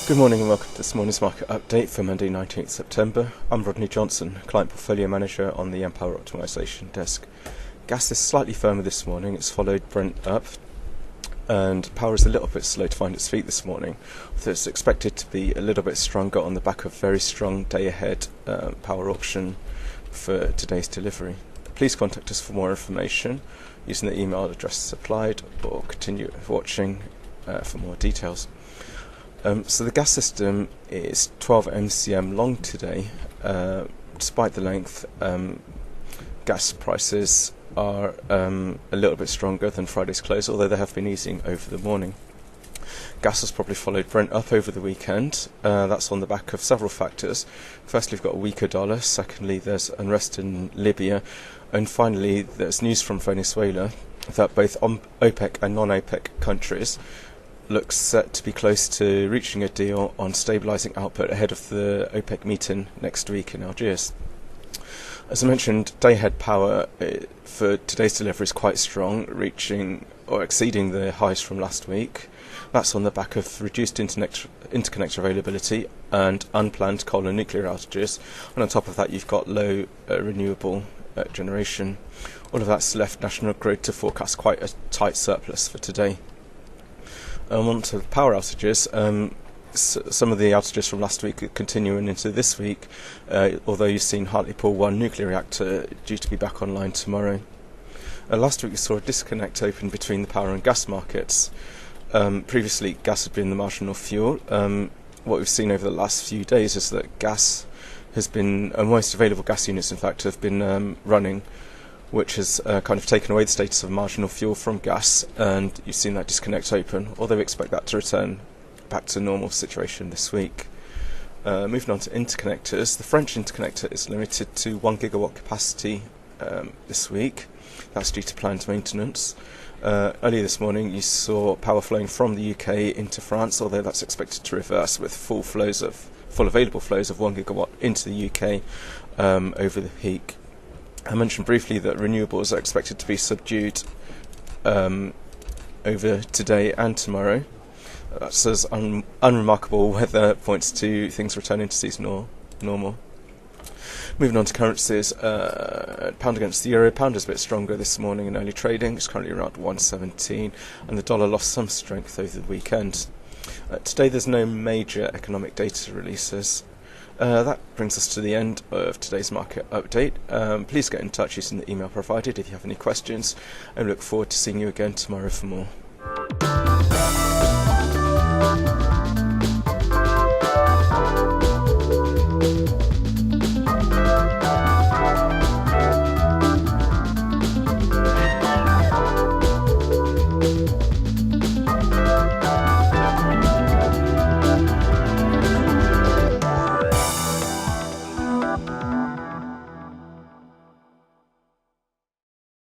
Good morning and welcome to this morning's market update for Monday 19th September. I'm Rodney Johnson, Client Portfolio Manager on the npower optimisation desk. Gas is slightly firmer this morning, it's followed Brent up, and power is a little bit slow to find its feet this morning, although it's expected to be a little bit stronger on the back of very strong day ahead power auction for today's delivery. Please contact us for more information using the email address supplied, or continue watching for more details. So the gas system is 12 MCM long today. Despite the length, gas prices are a little bit stronger than Friday's close, although they have been easing over the morning. Gas has probably followed Brent up over the weekend. That's on the back of several factors. Firstly, we've got a weaker dollar. Secondly, there's unrest in Libya. And finally, there's news from Venezuela that both OPEC and non-OPEC countries looks set to be close to reaching a deal on stabilising output ahead of the OPEC meeting next week in Algiers. As I mentioned, day-ahead power for today's delivery is quite strong, reaching or exceeding the highs from last week. That's on the back of reduced interconnector availability and unplanned coal and nuclear outages. And on top of that, you've got low renewable generation. All of that's left National Grid to forecast quite a tight surplus for today. On to the power outages. Some of the outages from last week are continuing into this week, although you've seen Hartlepool 1 nuclear reactor due to be back online tomorrow. Last week we saw a disconnect open between the power and gas markets. Previously gas had been the marginal fuel. What we've seen over the last few days is that gas has been, most available gas units in fact have been running, which has kind of taken away the status of marginal fuel from gas, and you've seen that disconnect open, although we expect that to return back to normal situation this week. Moving on to interconnectors, the French interconnector is limited to 1 gigawatt capacity this week. That's due to planned maintenance. Earlier this morning you saw power flowing from the UK into France, although that's expected to reverse with full available flows of 1 gigawatt into the UK over the peak. I mentioned briefly that renewables are expected to be subdued over today and tomorrow. That's as unremarkable weather points to things returning to seasonal normal. Moving on to currencies, pound against the euro. Pound is a bit stronger this morning in early trading. It's currently around 117, and the dollar lost some strength over the weekend. Today there's no major economic data releases. That brings us to the end of today's market update. Please get in touch using the email provided if you have any questions, and we look forward to seeing you again tomorrow for more.